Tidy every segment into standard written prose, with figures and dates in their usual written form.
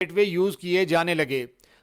Gateway use किए जाने लगे।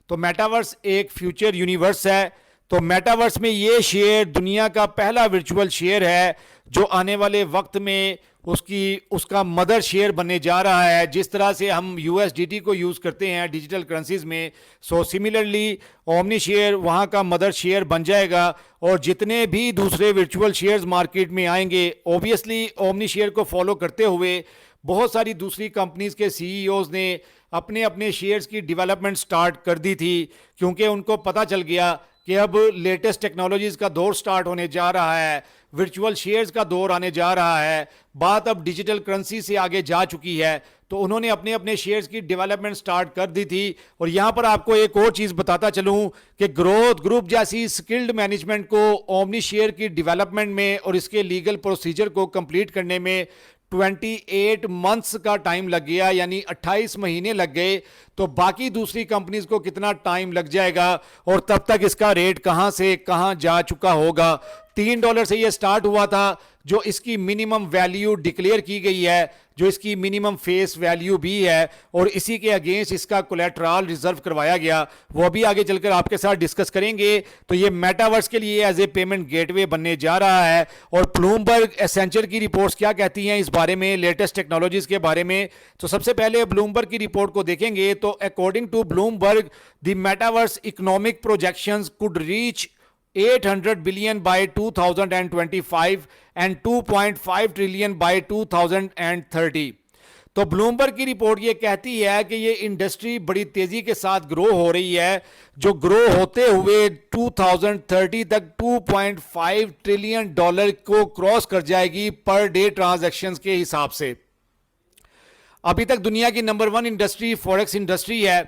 तो मेटावर्स एक फ्यूचर यूनिवर्स है। तो मेटावर्स में ये शेयर दुनिया का पहला वर्चुअल शेयर है जो आने वाले वक्त में उसका मदर शेयर बनने जा रहा है। जिस तरह से हम यूएसडीटी को यूज़ करते हैं डिजिटल करेंसीज में, सो सिमिलरली ओमनी शेयर वहाँ का मदर शेयर बन जाएगा। और जितने भी दूसरे वर्चुअल शेयर्स मार्केट में आएंगे, ओबियसली ओमनी शेयर को फॉलो करते हुए बहुत सारी दूसरी कंपनीज के सीईओज ने अपने अपने शेयर्स की डेवलपमेंट स्टार्ट कर दी थी, क्योंकि उनको पता चल गया कि अब लेटेस्ट टेक्नोलॉजीज़ का दौर स्टार्ट होने जा रहा है, वर्चुअल शेयर्स का दौर आने जा रहा है, बात अब डिजिटल करेंसी से आगे जा चुकी है। तो उन्होंने अपने अपने शेयर्स की डेवलपमेंट स्टार्ट कर दी थी। और यहाँ पर आपको एक और चीज़ बताता चलूँ कि ग्रोथ ग्रुप जैसी स्किल्ड मैनेजमेंट को ओमनी शेयर की डेवलपमेंट में और इसके लीगल प्रोसीजर को कंप्लीट करने में 28 मंथ्स का टाइम लग गया, यानी 28 महीने लग गए। तो बाकी दूसरी कंपनीज को कितना टाइम लग जाएगा और तब तक इसका रेट कहां से कहां जा चुका होगा। $3 से ये स्टार्ट हुआ था, जो इसकी मिनिमम वैल्यू डिक्लेयर की गई है, जो इसकी मिनिमम फेस वैल्यू भी है, और इसी के अगेंस्ट इसका कोलेट्रल रिजर्व करवाया गया, वो भी आगे चलकर आपके साथ डिस्कस करेंगे। तो ये मेटावर्स के लिए एज ए पेमेंट गेटवे बनने जा रहा है। और ब्लूमबर्ग एसेंचर की रिपोर्ट्स क्या कहती हैं इस बारे में, लेटेस्ट टेक्नोलॉजीज के बारे में। तो सबसे पहले ब्लूमबर्ग की रिपोर्ट को देखेंगे। तो according to Bloomberg, the metaverse economic projections could reach 800 billion by 2025 and 2.5 trillion by 2030। तो ब्लूमबर्ग की रिपोर्ट ये कहती है कि ये इंडस्ट्री बड़ी तेजी के साथ ग्रो हो रही है, जो ग्रो होते हुए 2030 तक $2.5 ट्रिलियन को क्रॉस कर जाएगी पर डे ट्रांजैक्शंस के हिसाब से। अभी तक दुनिया की नंबर 1 इंडस्ट्री फॉरेक्स इंडस्ट्री है,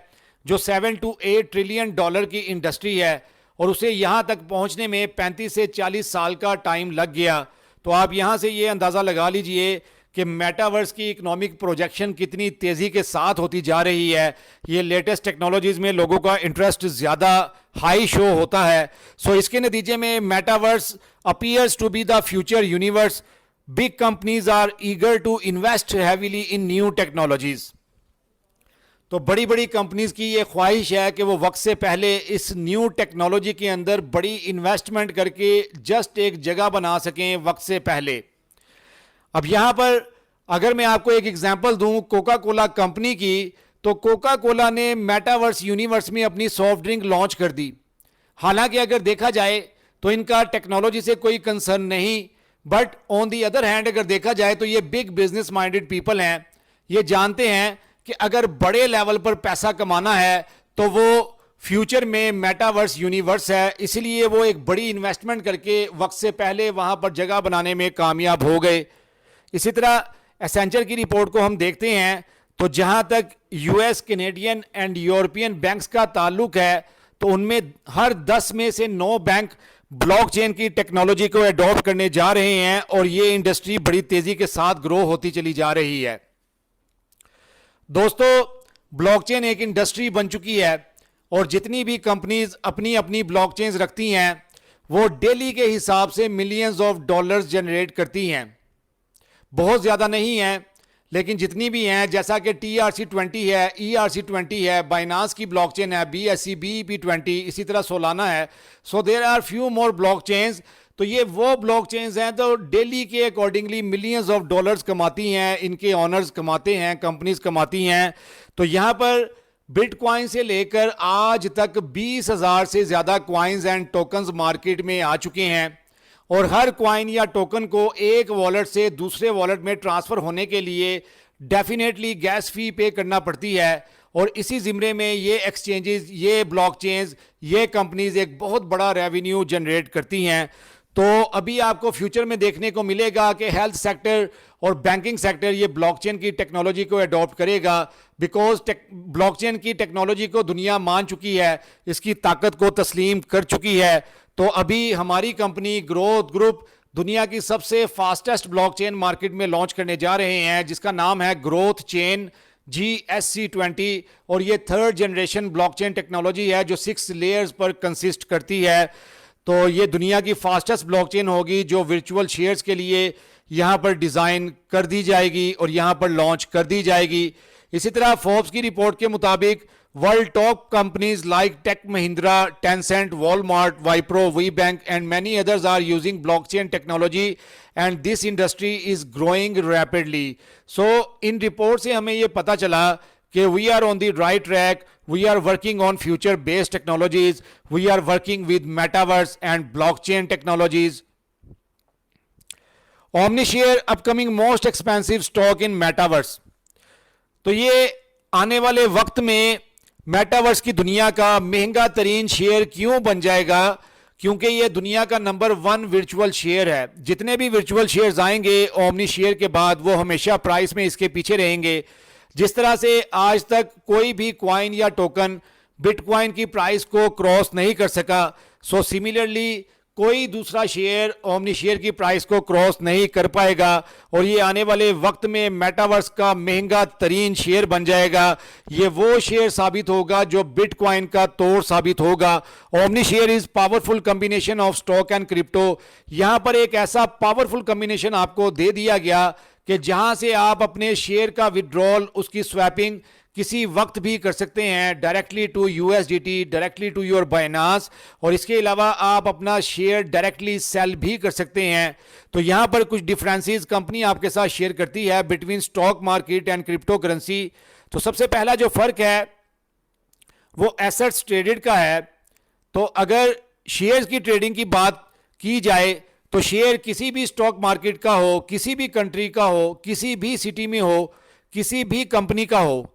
जो 7 to 8 ट्रिलियन डॉलर की इंडस्ट्री है, और उसे यहां तक पहुंचने में 35 से 40 साल का टाइम लग गया। तो आप यहां से ये अंदाज़ा लगा लीजिए कि मेटावर्स की इकोनॉमिक प्रोजेक्शन कितनी तेज़ी के साथ होती जा रही है। ये लेटेस्ट टेक्नोलॉजीज़ में लोगों का इंटरेस्ट ज़्यादा हाई शो होता है। सो इसके नतीजे में metaverse appears to be the future universe. Big companies are eager to invest heavily in new technologies. तो बड़ी बड़ी कंपनीज की ये ख्वाहिश है कि वो वक्त से पहले इस न्यू टेक्नोलॉजी के अंदर बड़ी इन्वेस्टमेंट करके जस्ट एक जगह बना सकें वक्त से पहले। अब यहाँ पर अगर मैं आपको एक एग्जांपल दूं कोका कोला कंपनी की, तो कोका कोला ने मेटावर्स यूनिवर्स में अपनी सॉफ्ट ड्रिंक लॉन्च कर दी। हालांकि अगर देखा जाए तो इनका टेक्नोलॉजी से कोई कंसर्न नहीं, but on the other hand अगर देखा जाए तो ये बिग बिजनेस माइंडेड पीपल हैं। ये जानते हैं कि अगर बड़े लेवल पर पैसा कमाना है तो वो फ्यूचर में मेटावर्स यूनिवर्स है, इसलिए वो एक बड़ी इन्वेस्टमेंट करके वक्त से पहले वहां पर जगह बनाने में कामयाब हो गए। इसी तरह एसेंचर की रिपोर्ट को हम देखते हैं, तो जहां तक US, Canadian and European banks का ताल्लुक है, तो उनमें हर 10 में से 9 बैंक ब्लॉकचेन की टेक्नोलॉजी को अडॉप्ट करने जा रहे हैं, और ये इंडस्ट्री बड़ी तेजी के साथ ग्रो होती चली जा रही है। दोस्तों, ब्लॉकचेन एक इंडस्ट्री बन चुकी है, और जितनी भी कंपनीज अपनी अपनी ब्लॉकचेन्स रखती हैं वो डेली के हिसाब से मिलियंस ऑफ डॉलर्स जनरेट करती हैं। बहुत ज़्यादा नहीं है, लेकिन जितनी भी हैं, जैसा कि TRC20 है, ERC20 है, बाइनांस की ब्लॉकचेन है, BSC, BEP20, इसी तरह सोलाना है। So there are few more blockchains. तो ये वो ब्लॉकचेन्स हैं तो डेली के अकॉर्डिंगली मिलियंस ऑफ डॉलर्स कमाती हैं, इनके ऑनर्स कमाते हैं, कंपनीज कमाती हैं। तो यहाँ पर बिटकॉइन से लेकर आज तक 20,000 से ज़्यादा कॉइन्स एंड टोकन्स मार्केट में आ चुके हैं, और हर कॉइन या टोकन को एक वॉलेट से दूसरे वॉलेट में ट्रांसफ़र होने के लिए डेफिनेटली गैस फी पे करना पड़ती है। और इसी ज़िम्रे में ये एक्सचेंजेस, ये ब्लॉकचेन्स, ये कंपनीज एक बहुत बड़ा रेवेन्यू जनरेट करती हैं। तो अभी आपको फ्यूचर में देखने को मिलेगा कि हेल्थ सेक्टर और बैंकिंग सेक्टर ये ब्लॉकचेन की टेक्नोलॉजी को अडॉप्ट करेगा, बिकॉज ब्लॉकचेन की टेक्नोलॉजी को दुनिया मान चुकी है, इसकी ताकत को तस्लीम कर चुकी है। तो अभी हमारी कंपनी ग्रोथ ग्रुप दुनिया की सबसे फास्टेस्ट ब्लॉकचेन मार्केट में लॉन्च करने जा रहे हैं, जिसका नाम है ग्रोथ चेन GSC20, और ये 3rd जनरेशन ब्लॉकचेन टेक्नोलॉजी है जो 6 लेयर्स पर कंसिस्ट करती है। तो ये दुनिया की फास्टेस्ट ब्लॉकचेन होगी जो वर्चुअल शेयर्स के लिए यहाँ पर डिज़ाइन कर दी जाएगी और यहाँ पर लॉन्च कर दी जाएगी। इसी तरह फोर्ब्स की रिपोर्ट के मुताबिक world top companies like Tech Mahindra, Tencent, Walmart, Wipro, we bank and many others are using blockchain technology and this industry is growing rapidly. So इन रिपोर्ट से हमें ये पता चला कि we are on the right track, we are working on future based technologies, we are working with metaverse and blockchain technologies. Omnishare upcoming most expensive stock in metaverse. तो ये आने वाले वक्त में मेटावर्स की दुनिया का महंगा तरीन शेयर क्यों बन जाएगा? क्योंकि ये दुनिया का नंबर 1 वर्चुअल शेयर है। जितने भी वर्चुअल शेयर्स आएंगे ओमनी शेयर के बाद, वो हमेशा प्राइस में इसके पीछे रहेंगे। जिस तरह से आज तक कोई भी क्वाइन या टोकन बिटकॉइन की प्राइस को क्रॉस नहीं कर सका, सो सिमिलरली कोई दूसरा शेयर ओमनी शेयर की प्राइस को क्रॉस नहीं कर पाएगा और ये आने वाले वक्त में मेटावर्स का महंगा तरीन शेयर बन जाएगा। ये वो शेयर साबित होगा जो बिटकॉइन का तोड़ साबित होगा। Omni share is powerful combination of stock and crypto. यहां पर एक ऐसा पावरफुल कॉम्बिनेशन आपको दे दिया गया कि जहां से आप अपने शेयर का विड्रॉल, उसकी स्वैपिंग किसी वक्त भी कर सकते हैं directly to USDT, directly to your Binance, और इसके अलावा आप अपना शेयर डायरेक्टली सेल भी कर सकते हैं। तो यहां पर कुछ डिफरेंसेस कंपनी आपके साथ शेयर करती है between stock market and crypto currency. तो सबसे पहला जो फर्क है वो एसेट्स ट्रेडेड का है। तो अगर शेयर्स की ट्रेडिंग की बात की जाए तो शेयर किसी भी स्टॉक मार्केट का हो, किसी भी कंट्री का हो, किसी भी सिटी में हो, किसी भी कंपनी का हो,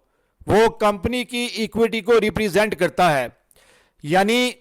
वो कंपनी की इक्विटी को रिप्रेजेंट करता है। यानी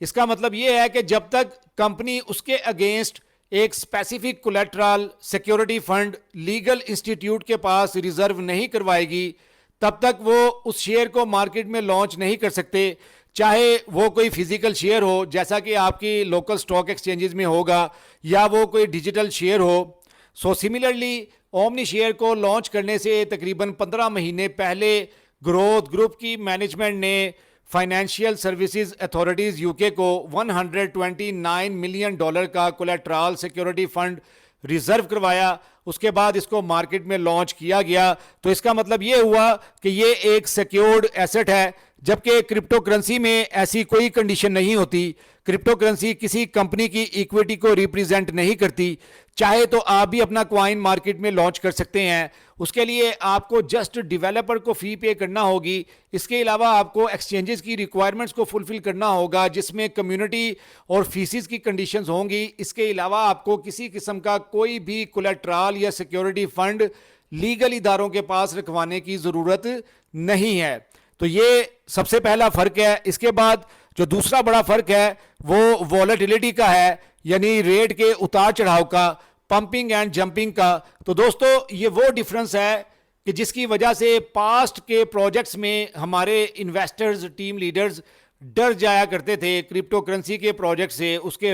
इसका मतलब ये है कि जब तक कंपनी उसके अगेंस्ट एक specific collateral, security fund, legal institute के पास रिजर्व नहीं करवाएगी, तब तक वो उस शेयर को मार्केट में लॉन्च नहीं कर सकते, चाहे वो कोई फिजिकल शेयर हो जैसा कि आपकी लोकल स्टॉक एक्सचेंजेस में होगा, या वो कोई डिजिटल शेयर हो। सो सिमिलरली ओमनी शेयर को लॉन्च करने से तकरीबन 15 महीने पहले ग्रोथ ग्रुप की मैनेजमेंट ने फाइनेंशियल सर्विसेज अथॉरिटीज़ यूके को $129 मिलियन का कोलेटरल सिक्योरिटी फंड रिजर्व करवाया। उसके बाद इसको मार्केट में लॉन्च किया गया। तो इसका मतलब ये हुआ कि ये एक सिक्योर्ड एसेट है, जबकि क्रिप्टो करेंसी में ऐसी कोई कंडीशन नहीं होती। क्रिप्टो करेंसी किसी कंपनी की इक्विटी को रिप्रेजेंट नहीं करती। चाहे तो आप भी अपना क्वाइन मार्केट में लॉन्च कर सकते हैं, उसके लिए आपको जस्ट डेवलपर को फी पे करना होगी। इसके अलावा आपको एक्सचेंजेस की रिक्वायरमेंट्स को फुलफिल करना होगा, जिसमें कम्युनिटी और फीसिस की कंडीशंस होंगी। इसके अलावा आपको किसी किस्म का कोई भी कोलेटरल या सिक्योरिटी फंड लीगल इदारों के पास रखवाने की ज़रूरत नहीं है। तो ये सबसे पहला फ़र्क है। इसके बाद जो दूसरा बड़ा फ़र्क है वो वॉलेटिलिटी का है, यानी रेट के उतार चढ़ाव का, पंपिंग एंड जंपिंग का। तो दोस्तों ये वो डिफरेंस है कि जिसकी वजह से पास्ट के प्रोजेक्ट्स में हमारे इन्वेस्टर्स, टीम लीडर्स डर जाया करते थे क्रिप्टो करेंसी के प्रोजेक्ट से, उसके